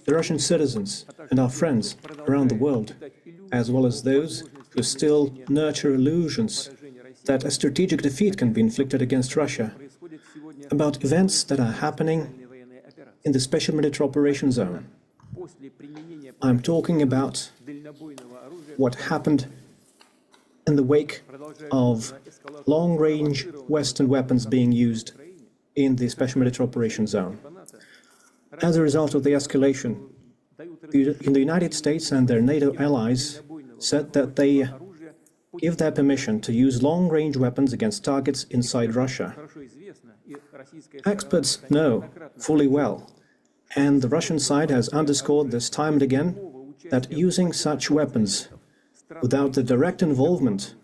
the Russian citizens and our friends around the world, as well as those who still nurture illusions that a strategic defeat can be inflicted against Russia, about events that are happening in the Special Military Operations Zone. I'm talking about what happened in the wake of long-range Western weapons being used in the Special Military Operations Zone. As a result of the escalation, the United States and their NATO allies said that they give their permission to use long-range weapons against targets inside Russia. Experts know fully well, and the Russian side has underscored this time and again, that using such weapons without the direct involvement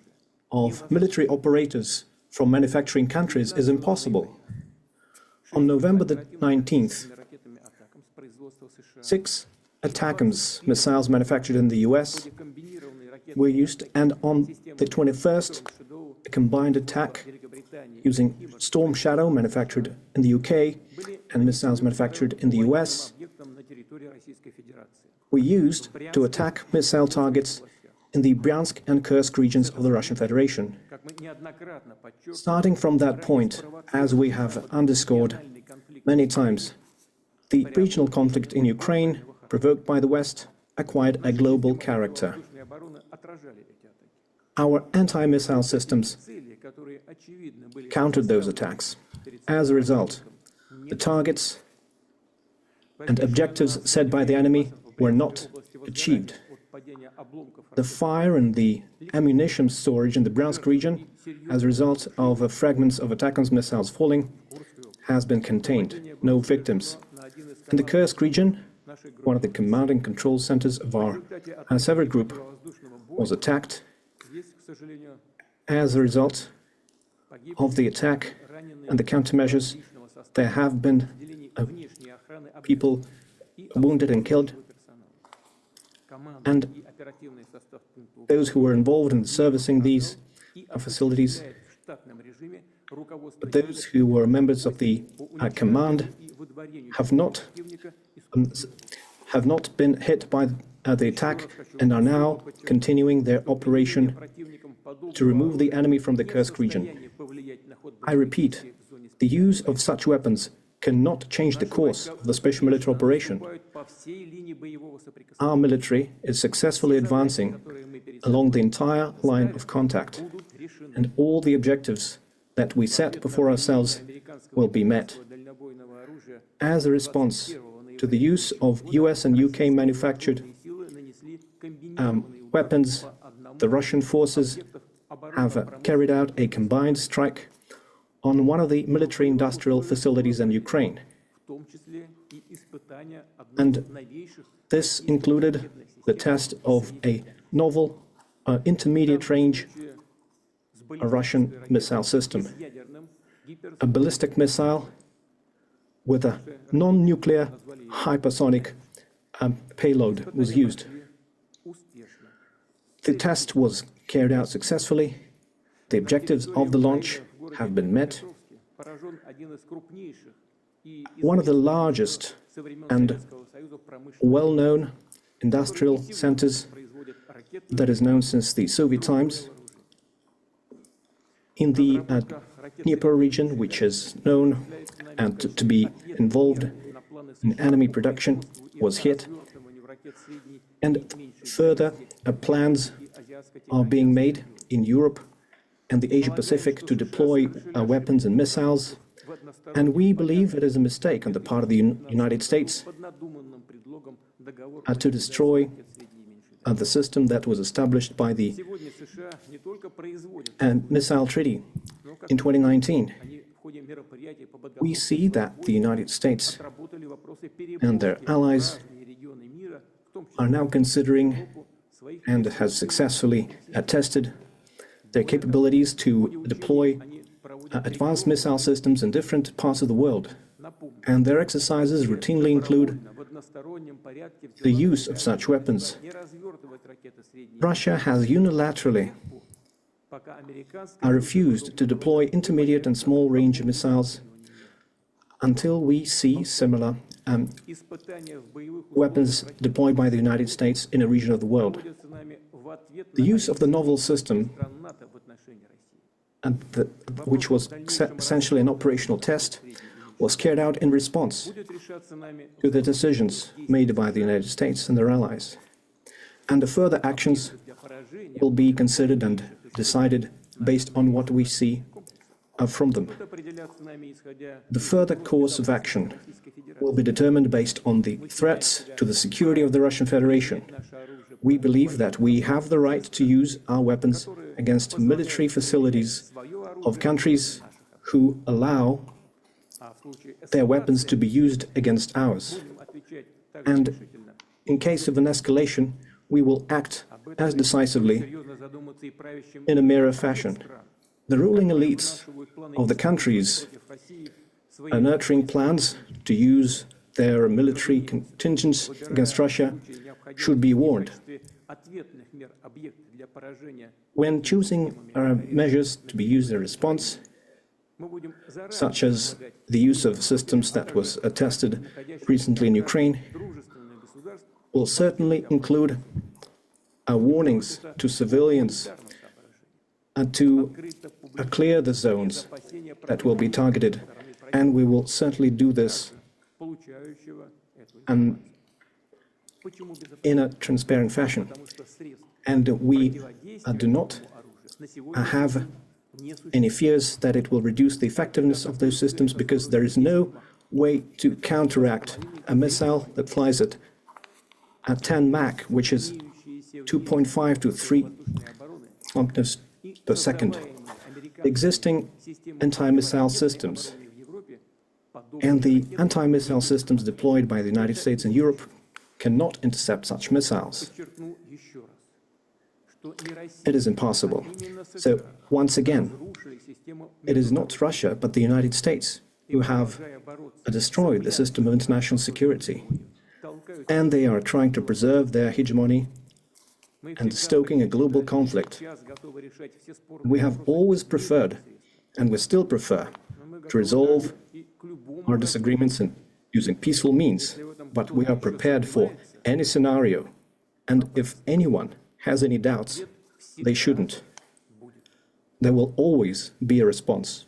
of military operators from manufacturing countries is impossible. On November the 19th, 6 ATACMS missiles manufactured in the US were used, and on the 21st, a combined attack using Storm Shadow manufactured in the UK and missiles manufactured in the US were used to attack missile targets in the Bryansk and Kursk regions of the Russian Federation. Starting from that point, as we have underscored many times, the regional conflict in Ukraine, provoked by the West, acquired a global character. Our anti-missile systems countered those attacks. As a result, the targets and objectives set by the enemy were not achieved. The fire and the ammunition storage in the Bryansk region, as a result of fragments of ATACMS missiles falling, has been contained. No victims. In the Kursk region, one of the command and control centers of our Sever group was attacked. As a result of the attack and the countermeasures, there have been people wounded and killed, and those who were involved in servicing these facilities, but those who were members of the command have not been hit by the attack and are now continuing their operation to remove the enemy from the Kursk region. I repeat, the use of such weapons cannot change the course of the special military operation. Our military is successfully advancing along the entire line of contact, and all the objectives that we set before ourselves will be met. As a response to the use of US and UK manufactured weapons, the Russian forces have carried out a combined strike on one of the military-industrial facilities in Ukraine. And this included the test of a novel intermediate-range Russian missile system. A ballistic missile with a non-nuclear hypersonic payload was used. The test was carried out successfully. The objectives of the launch have been met. One of the largest and well-known industrial centers that is known since the Soviet times in the Dnieper region, which is known and to be involved in enemy production, was hit. And further plans are being made in Europe and the Asia-Pacific to deploy weapons and missiles, and we believe it is a mistake on the part of the United States to destroy the system that was established by the Missile Treaty in 2019. We see that the United States and their allies are now considering and has successfully tested their capabilities to deploy advanced missile systems in different parts of the world, and their exercises routinely include the use of such weapons. Russia has unilaterally refused to deploy intermediate and small-range missiles until we see similar weapons deployed by the United States in a region of the world. The use of the novel system, which was essentially an operational test, was carried out in response to the decisions made by the United States and their allies. And the further actions will be considered and decided based on what we see from them. The further course of action will be determined based on the threats to the security of the Russian Federation. We believe that we have the right to use our weapons against military facilities of countries who allow their weapons to be used against ours. And in case of an escalation, we will act as decisively in a mirror fashion. The ruling elites of the countries are nurturing plans to use their military contingents against Russia should be warned. When choosing measures to be used in response, such as the use of systems that was tested recently in Ukraine, will certainly include warnings to civilians to clear the zones that will be targeted, and we will certainly do this in a transparent fashion. And we do not have any fears that it will reduce the effectiveness of those systems, because there is no way to counteract a missile that flies at 10 Mach, which is 2.5 to 3 kilometers per second. Existing anti-missile systems and the anti-missile systems deployed by the United States and Europe cannot intercept such missiles. It is impossible. So, once again, it is not Russia, but the United States who have destroyed the system of international security. And they are trying to preserve their hegemony and stoking a global conflict. We have always preferred, and we still prefer, to resolve our disagreements using peaceful means, but we are prepared for any scenario, and if anyone has any doubts, they shouldn't. There will always be a response.